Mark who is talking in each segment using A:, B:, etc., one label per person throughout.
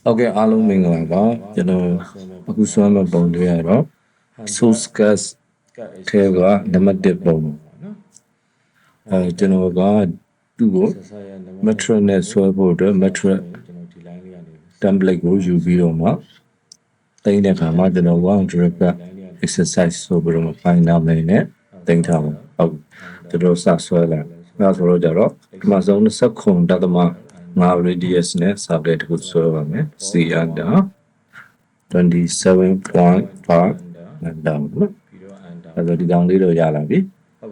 A: Okay အားလုံးမင်္ဂလာပါကျွန်တော်အခုဆွမ်းမဲ့ပုံတွေရတော့ source gas ထဲကနံပါတ်1ပုံကျွန်တော်ကသူ့ကို metric နဲ့ဆွဲဖို့အတွက် metric template ကိုယူပြီးတော့မှတင်တဲ့အခါမှာကျွန်တော်100က exercise ဆိုပြီးတော့ find နာမည်နဲ့တင်ထားပါဟုတ်ကျွန်တော်စဆွဲလာဒါဆိုတော့ကြတော့ဒီမှာဆုံး29.5 radius နဲ့ subject ကိုဆွဲပါမယ် C under 27.5 and down အဲ့ဒါဒီကောင်လေးတော့ရလာပြီ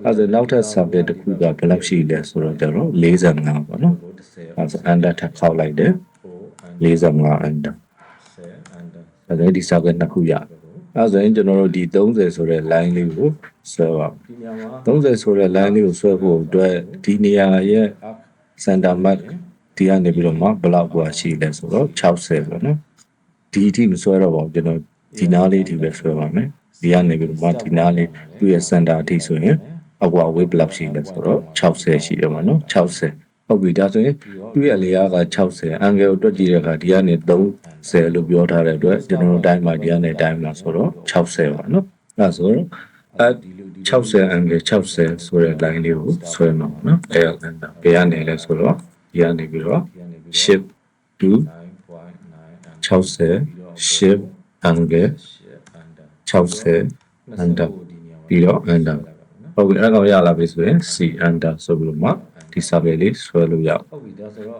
A: အဲ့ဒါနောက်ထပ် subject တစ်ခုကဘယ်လောက်ရှိလဲဆိုတော့ကြတော့45ပေါ့နော်အဲ့ဒါ under ထပ်ခောက်လိုက်တယ်45 under အဲ့ဒါဒီ subject နှစ်ခုရအဲ့ဒါဆိုရင်ကျွန်တော်တို့ဒီ30ဆိုတဲ့ line လေးကိုဆွဲပါ30ဆိုတဲ့ line လေးကိုဆွဲဖို့အတွက်ဒီနေရာရဲ့ center mark ဒီကနေပြီးတော့မှဘလောက်กว่าရှိလဲဆိုတော့60ပေါ့နော်ဒီအထိမဆွဲတော့ပါဘူးကျွန်တော်ဒီနားလေးအထိပဲဆွဲပါမယ်ဒီကနေပြီးတော့မှဒီနားလေးသူ့ရဲ့ center အထိဆိုရင်အကွာ weight ဘလောက်ရှိလဲဆိုတော့60ရှိတယ်ပေါ့နော်60ဟုတ်ပြီဒါဆိုရင်သူ့ရဲ့လေအားက60 angle ကိုတွက်ကြည့်တဲ့အခါဒီကနေ30လို့ပြောထားတဲ့အတွက်ကျွန်တော်တို့တိုင်းမှာဒီကနေတိုင်းမှာဆိုတော့60ပါနော်အဲ့ဆိုတော့60 angle 60ဆိုတဲ့ line လေးကိုဆွဲမှာပေါ့နော်အဲ့ဒါဘယ်ကနေလဲဆိုတော့ဒီကနေပြီးတော့ shift to 60 shift angle 60 under ပြီးတော့ under ဟုတ်ပြီအဲ့ကောင်ရလာပြီဆိုရင် C under ဆိုပြီးတော့မှဒီ survey လေးဆွဲလို့ရအောင်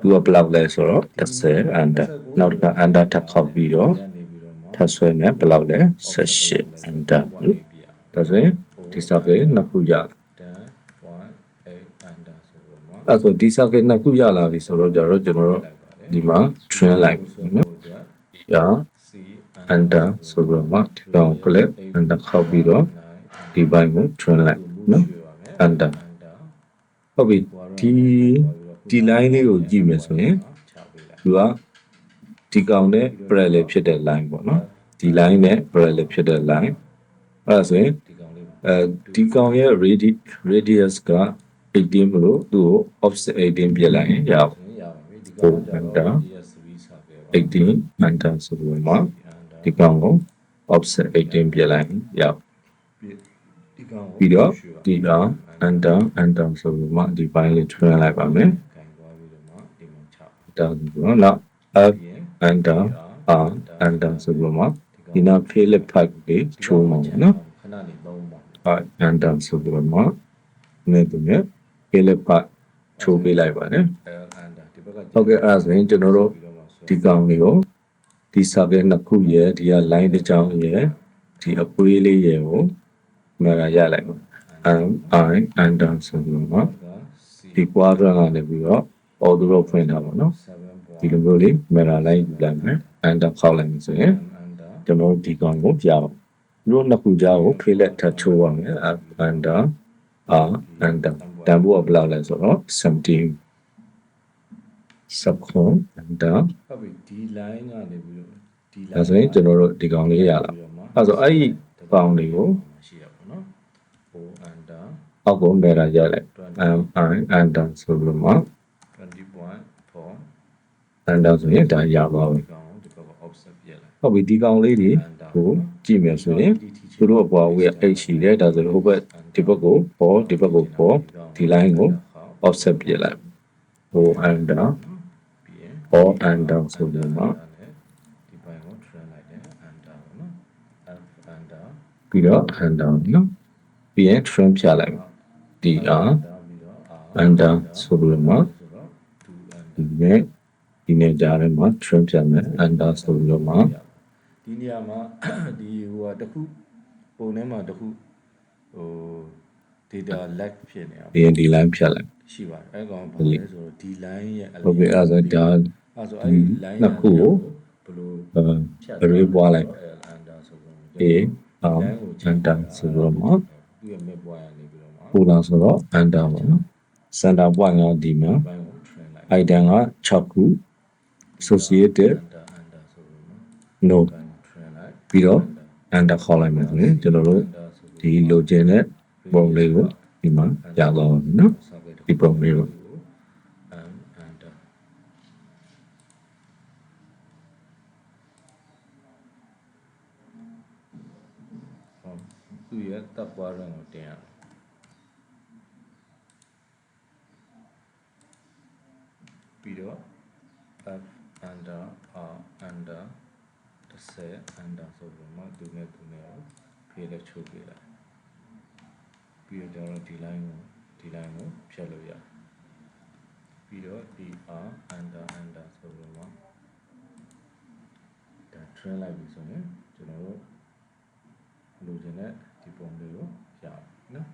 A: သူကဘလောက်လဲဆိုတော့30 under နောက်တစ်ခါ under ထပ်ခောက်ပြီးတော့ထပ်ဆွဲမယ်ဘလောက်လဲ18 under ဒါဆိုရင်ဒီ survey နှစ်ခုရအဲ့ဆိုဒီ survey နှစ်ခုရလာပြီဆိုတော့ကြတော့ကျွန်တော်တို့ဒီမှာ train လိုက်နော်ရ under ဆိုတော့မှဒီကောင် click under ခောက်ပြီးတော့ဒီဘိုင်းကို train လိုက်နော် under ဟုတ်ပြီဒီ line လေးကိုကြည့်မယ်ဆိုရင်သူကဒီကောင်နဲ့ parallel ဖြစ်တဲ့ line ပေါ့နော်ဒီ line နဲ့ parallel ဖြစ်တဲ့ line အဲ့ဒါဆိုရင်ဒီကောင်ရဲ့ radius က18မလို့သူ့ကို offset 18ပြလိုက်ရင်ရအောင်under 18 under ဆိုပြီးမှဒီကောင်ကို offset 18ပြလိုက်ရင်ရအောင်ပြီးတော့ဒီကောင် under ဆိုပြီးမှဒီပိုင်းလေးထွန်းလိုက်ပါမယ်ဒါဆိုတော့နောက် up under under ဆိုပြီးမှဒီနောက် Philip pipe လေးချိုးမှာနော်under ဆိုပြီးမှနဲ့တူနဲ့ Philip pipe ချိုးပေးလိုက်ပါနဲ့ဟုတ်ကဲ့အဲ့ဒါဆိုရင်ကျွန်တော်တို့ဒီကောင်လေးကိုဒီ subject နှစ်ခုရဲ့ဒီက line တစ်ကြောင်းရဲ့ဒီအပွေးလေးရဲ့ကိုမှရလိုက်ပါ I under ဆိုပြီးတော့ဒီ quadrant ကနေပြီးတော့ order ဖွင့်ထားပါတော့ဒီလိုမျိုးလေး mirror line ယူလိုက်မယ် under ခောက်လိုက်ပြီဆိုရင်ကျွန်တော်ဒီကောင်ကိုပြအောင်တို့နှစ်ခုကြားကို fillet ထပ်ချိုးပါမယ် under under တန်ဖိုးကဘယ်လောက်လဲဆိုတော့17 subcon under
B: ဟုတ်ပြီဒီ line ကနေပြီးတော့ဒီ line
A: ဒါဆိုရင်ကျွန်တော်တို့ဒီကောင်လေးရလာအဲ့ဆိုအဲ့ဒီကောင်လေးကို
B: ရှိရပါတော့ဟို under
A: အောက်ကို mirror ရလိုက် I under ဆိုလို့မှ
B: 20.4
A: under ဆိုရင်ဒါရပါဘူး
B: ကောင်ဒီဘက်က offset ပြလိုက်
A: ဟုတ်ပြီဒီကောင်လေးတွေကိုကြည့်မယ်ဆိုရင်သူတို့အပေါ်ဝေး h ရှိတယ်ဒါဆိုဟိုဘက်ဒီဘက်ကိုပေါ်ဒီဘက်ကိုပေါ်ဒီ line ကို offset ပြလိုက်ဟို under or under ဆိုလို့မှ
B: ဒီဘက်ကို train လိုက်တယ် under ပေါ့နော် under
A: ပြီးတော့ under နော်ပြီးရင် trim ဖြတ်လိုက်ဒီ
B: ပြီးတော့
A: under ဆိုလို့မှဒီနေ့ကြားထဲမှာ trim ဖြတ်မယ် under ဆိုလို့မှ
B: ဒီနေရာမှာဒီဟိုဟာတစ်ခုပုံထဲမှာတစ်ခုဟို data lag ဖြစ်နေတာ
A: ပြီးရင်ဒီ line ဖြတ်လိုက်
B: ရှိပါတယ်အဲကောင်ဘာလဲဆိုတော့ဒီ line ရဲ့
A: ဟုတ်ပြီအဲ့ဆိုဒါ
B: အဲ့ဆိုအဲ့ line
A: နှစ်ခုကို
B: ဘယ်လို
A: ရေးပွားလိုက်
B: under ဆိုတော့
A: A under ဆိုတော့မှ
B: သူ့ရဲ့ map ပွားရနေပြီးတော့မှ
A: ပူလာဆိုတော့ under ပေါ့နော် center point ကဒီမှာ
B: ဘိုင်းကို train လိုက်
A: item က6ခု associated
B: under ဆိုတော့
A: no
B: ဘိုင်းကို train လိုက်
A: ပြီးတော့ under ခေါ်လိုက်မယ်ဆိုရင်ကျွန်တော်တို့ဒီလိုချင်တဲ့ပုံလေးကိုဒီမှာရတော့နော်ဒီပုံလေးကို
B: သူ့ရဲ့တပ်ပွားရံကိုတင်ရပြီးတော့ F under R under 10 under ဆိုပြီးမှသူနဲ့ကိုဖေးလက်ချုပ်ပေးလိုက်ပြီးတော့ဒီ line ကိုဖြတ်လို့ရပြီးတော့ဒီ R under ဆိုပြီးမှဒါ train လိုက်ပြီဆိုရင်ကျွန်တော်တို့လိုချင်တဲ့ဒီပုံလေးကိုရအောင်နော်